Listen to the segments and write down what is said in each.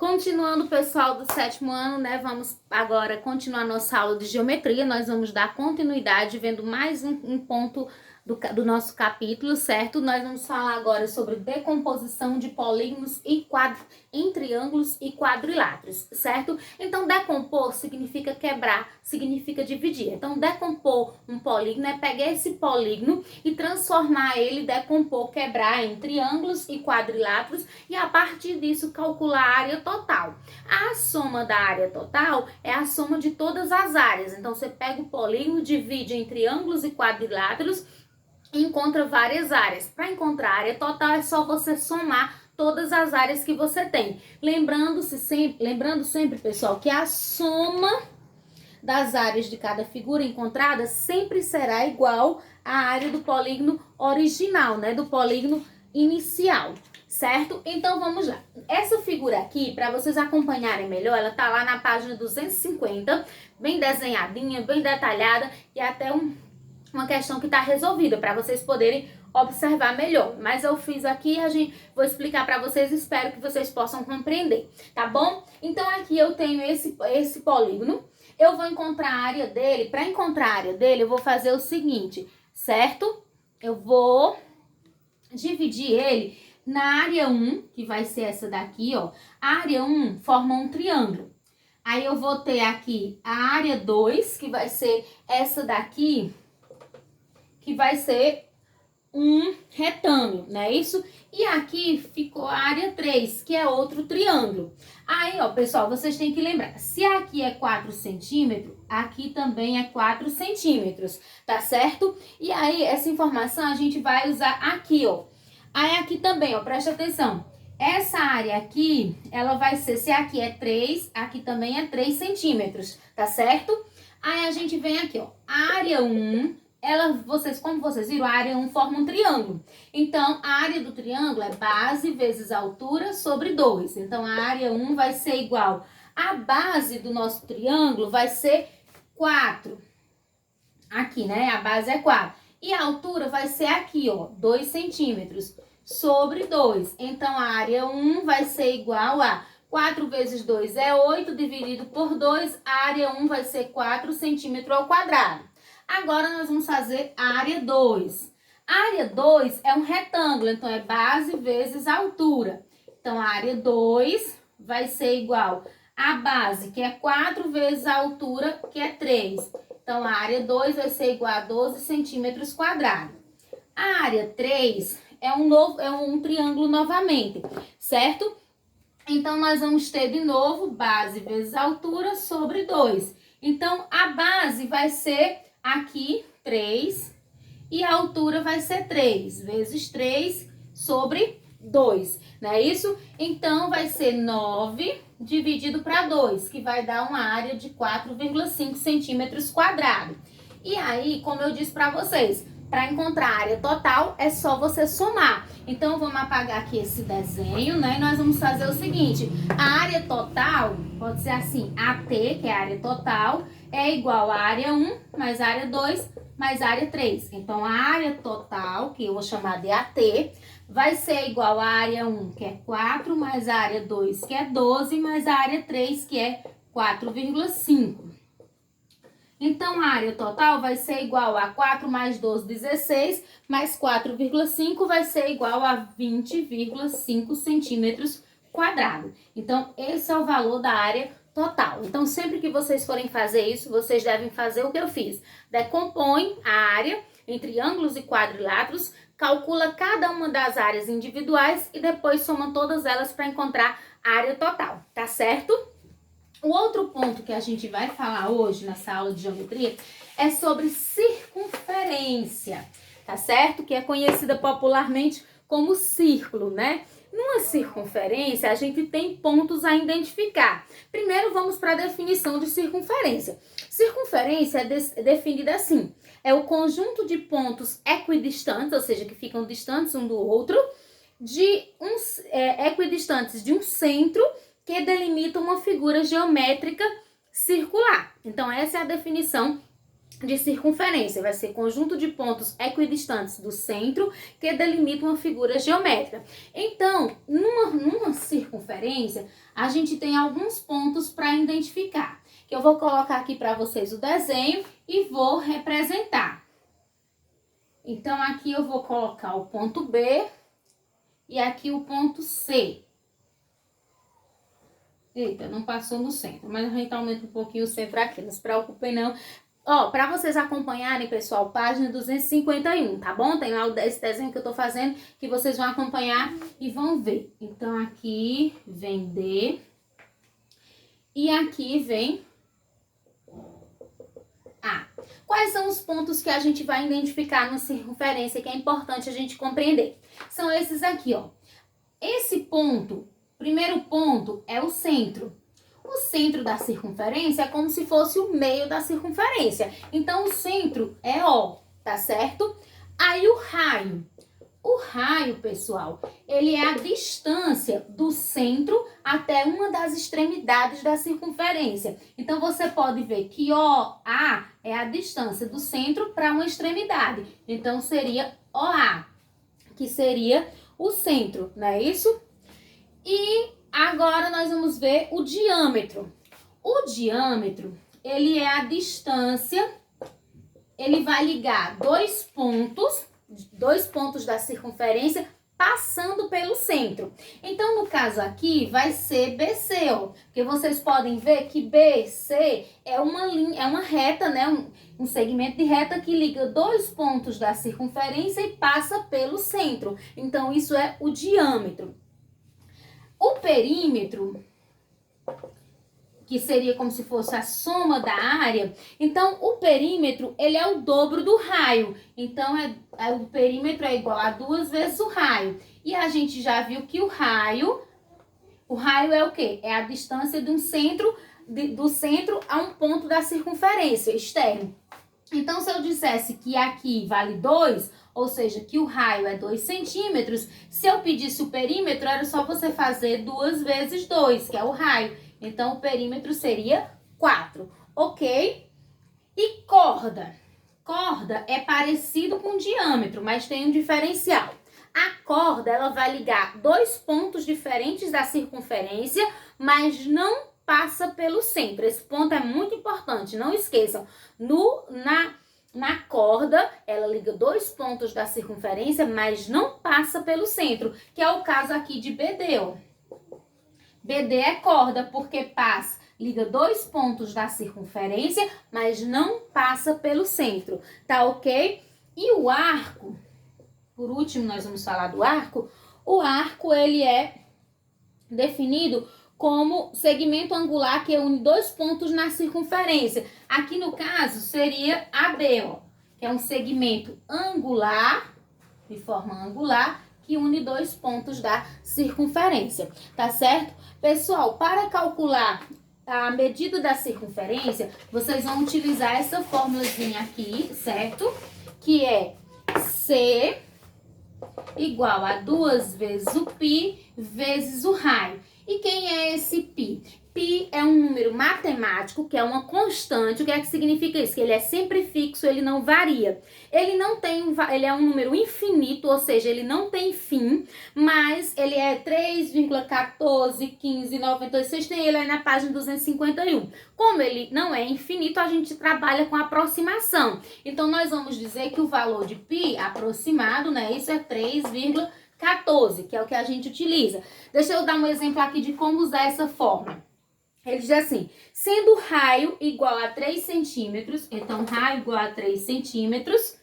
Continuando, pessoal do 7º ano, né? Vamos agora continuar nossa aula de geometria. Nós vamos dar continuidade vendo mais um ponto do nosso capítulo, certo? Nós vamos falar agora sobre decomposição de polígonos em triângulos e quadriláteros, certo? Então, decompor significa quebrar, significa dividir. Então, decompor um polígono é pegar esse polígono e transformar ele, decompor, quebrar em triângulos e quadriláteros e, a partir disso, calcular a área total. A soma da área total é a soma de todas as áreas. Então, você pega o polígono, divide em triângulos e quadriláteros e encontra várias áreas. Para encontrar a área total é só você somar todas as áreas que você tem. Lembrando sempre, pessoal, que a soma das áreas de cada figura encontrada sempre será igual à área do polígono original, né? Do polígono inicial, certo? Então vamos lá. Essa figura aqui, para vocês acompanharem melhor, ela tá lá na página 250, bem desenhadinha, bem detalhada e até uma questão que está resolvida para vocês poderem observar melhor. Mas eu fiz aqui, vou explicar para vocês, espero que vocês possam compreender, tá bom? Então aqui eu tenho esse polígono, eu vou encontrar a área dele. Para encontrar a área dele, eu vou fazer o seguinte, certo? Eu vou dividir ele na área 1, que vai ser essa daqui, ó. A área 1 forma um triângulo. Aí eu vou ter aqui a área 2, que vai ser essa daqui, que vai ser um retângulo, não é isso? E aqui ficou a área 3, que é outro triângulo. Aí, ó, pessoal, vocês têm que lembrar, se aqui é 4 centímetros, aqui também é 4 centímetros, tá certo? E aí, essa informação a gente vai usar aqui, ó. Aí aqui também, ó, presta atenção. Essa área aqui, ela vai ser, se aqui é 3, aqui também é 3 centímetros, tá certo? Aí a gente vem aqui, ó, a área 1... como vocês viram, a área 1 forma um triângulo. Então, a área do triângulo é base vezes altura sobre 2. Então, a área 1 vai ser igual. A base do nosso triângulo vai ser 4. Aqui, né? A base é 4. E a altura vai ser aqui, ó, 2 centímetros sobre 2. Então, a área 1 vai ser igual a 4 vezes 2 é 8, dividido por 2. A área 1 vai ser 4 centímetros ao quadrado. Agora, nós vamos fazer a área 2. A área 2 é um retângulo, então é base vezes altura. Então, a área 2 vai ser igual à base, que é 4 vezes a altura, que é 3. Então, a área 2 vai ser igual a 12 centímetros quadrados. A área 3 é um triângulo novamente, certo? Então, nós vamos ter de novo base vezes altura sobre 2. Então, a base vai ser aqui 3 e a altura vai ser 3 vezes 3 sobre 2, não é isso? Então, vai ser 9 dividido para 2, que vai dar uma área de 4,5 centímetros quadrados. E aí, como eu disse para vocês, para encontrar a área total é só você somar. Então, vamos apagar aqui esse desenho, né? E nós vamos fazer o seguinte, a área total, pode ser assim, AT, que é a área total, é igual a área 1 mais área 2 mais área 3. Então, a área total, que eu vou chamar de AT, vai ser igual a área 1, que é 4, mais a área 2, que é 12, mais a área 3, que é 4,5. Então, a área total vai ser igual a 4 mais 12, 16, mais 4,5 vai ser igual a 20,5 centímetros quadrados. Então, esse é o valor da área total. Então, sempre que vocês forem fazer isso, vocês devem fazer o que eu fiz. Decompõe a área em triângulos e quadriláteros, calcula cada uma das áreas individuais e depois soma todas elas para encontrar a área total, tá certo? O outro ponto que a gente vai falar hoje nessa aula de geometria é sobre circunferência, tá certo? Que é conhecida popularmente como círculo, né? Numa circunferência, a gente tem pontos a identificar. Primeiro, vamos para a definição de circunferência. Circunferência é definida assim: é o conjunto de pontos equidistantes, ou seja, que ficam distantes um do outro, equidistantes de um centro que delimita uma figura geométrica circular. Então, essa é a definição de circunferência. Vai ser conjunto de pontos equidistantes do centro que delimitam uma figura geométrica. Então, numa circunferência, a gente tem alguns pontos para identificar. Que eu vou colocar aqui para vocês o desenho e vou representar. Então, aqui eu vou colocar o ponto B e aqui o ponto C. Eita, não passou no centro, mas a gente aumenta um pouquinho o centro aqui, não se preocupem não. Ó, para vocês acompanharem, pessoal, página 251, tá bom? Tem lá esse desenho que eu tô fazendo, que vocês vão acompanhar e vão ver. Então, aqui vem D e aqui vem A. Quais são os pontos que a gente vai identificar na circunferência que é importante a gente compreender? São esses aqui, ó. Esse ponto, primeiro ponto, é o centro. O centro da circunferência é como se fosse o meio da circunferência. Então, o centro é O, tá certo? Aí, o raio. O raio, pessoal, ele é a distância do centro até uma das extremidades da circunferência. Então, você pode ver que OA é a distância do centro para uma extremidade. Então, seria OA, que seria o centro, não é isso? E agora nós vamos ver o diâmetro. O diâmetro, ele é a distância, ele vai ligar dois pontos da circunferência passando pelo centro. Então, no caso aqui, vai ser BC, ó. Porque vocês podem ver que BC é uma linha, é uma reta, né? Um segmento de reta que liga dois pontos da circunferência e passa pelo centro. Então, isso é o diâmetro. O perímetro, que seria como se fosse a soma da área, então o perímetro, ele é o dobro do raio. Então, o perímetro é igual a 2 vezes o raio. E a gente já viu que o raio é o quê? É a distância de do centro a um ponto da circunferência externo. Então, se eu dissesse que aqui vale 2, ou seja, que o raio é 2 centímetros, se eu pedisse o perímetro, era só você fazer 2 vezes 2, que é o raio. Então, o perímetro seria 4, ok? E corda? Corda é parecido com diâmetro, mas tem um diferencial. A corda, ela vai ligar dois pontos diferentes da circunferência, mas não passa pelo centro. Esse ponto é muito importante, não esqueçam. Na corda, ela liga dois pontos da circunferência, mas não passa pelo centro, que é o caso aqui de BD, ó. BD é corda porque liga dois pontos da circunferência, mas não passa pelo centro, tá ok? E o arco, por último nós vamos falar do arco. O arco, ele é definido como segmento angular que une dois pontos na circunferência. Aqui no caso seria AB, ó, que é um segmento angular, de forma angular, que une dois pontos da circunferência, tá certo? Pessoal, para calcular a medida da circunferência, vocês vão utilizar essa fórmulazinha aqui, certo? Que é C igual a 2 vezes o π vezes o raio. E quem é esse π? Π é um número matemático, que é uma constante. O que é que significa isso? Que ele é sempre fixo, ele não varia. Ele é um número infinito, ou seja, ele não tem fim, mas ele é 3,141596, tem ele aí na página 251. Como ele não é infinito, a gente trabalha com aproximação. Então, nós vamos dizer que o valor de π aproximado, né, isso é 3,14, que é o que a gente utiliza. Deixa eu dar um exemplo aqui de como usar essa fórmula. Ele diz assim, sendo raio igual a 3 centímetros, então raio igual a 3 centímetros,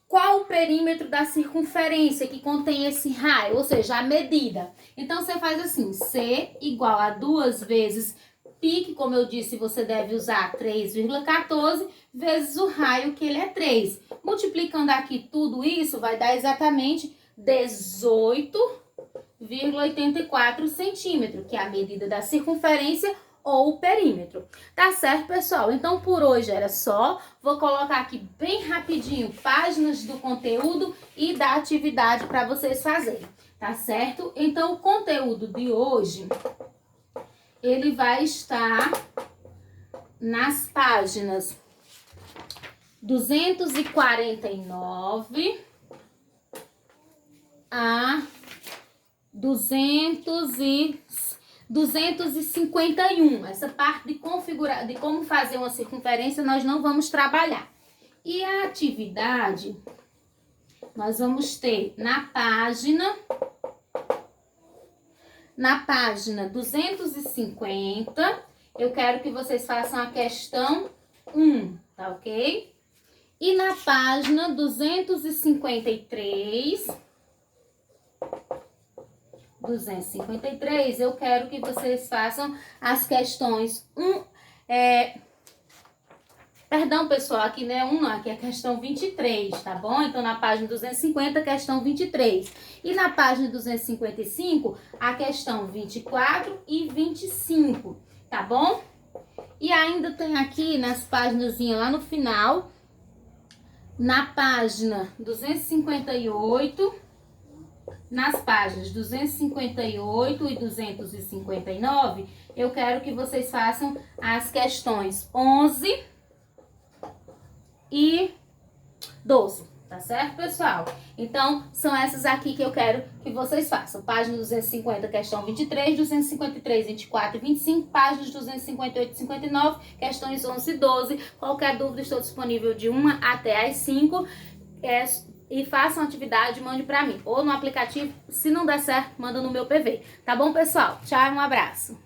qual o perímetro da circunferência que contém esse raio, ou seja, a medida? Então, você faz assim, C igual a 2 vezes π, que como eu disse, você deve usar 3,14, vezes o raio, que ele é 3. Multiplicando aqui tudo isso, vai dar exatamente 18,84 centímetros, que é a medida da circunferência ou o perímetro. Tá certo, pessoal? Então, por hoje era só. Vou colocar aqui bem rapidinho páginas do conteúdo e da atividade para vocês fazerem, tá certo? Então, o conteúdo de hoje, ele vai estar nas páginas 249 a 251. Essa parte de configurar, de como fazer uma circunferência, nós não vamos trabalhar. E a atividade, nós vamos ter na página 250, eu quero que vocês façam a questão 1, tá ok? E na página 253, eu quero que vocês façam as questões 1. Perdão, pessoal, aqui não é 1, não, aqui é a questão 23, tá bom? Então, na página 250, questão 23. E na página 255, a questão 24 e 25, tá bom? E ainda tem aqui nas páginas lá no final, na página 258, nas páginas 258 e 259, eu quero que vocês façam as questões 11 e 12, tá certo, pessoal? Então, são essas aqui que eu quero que vocês façam. Página 250, questão 23, 253, 24 e 25, páginas 258 e 59, questões 11 e 12. Qualquer dúvida, estou disponível de 1 até as 5. E façam atividade, mande pra mim. Ou no aplicativo, se não der certo, manda no meu PV. Tá bom, pessoal? Tchau, um abraço.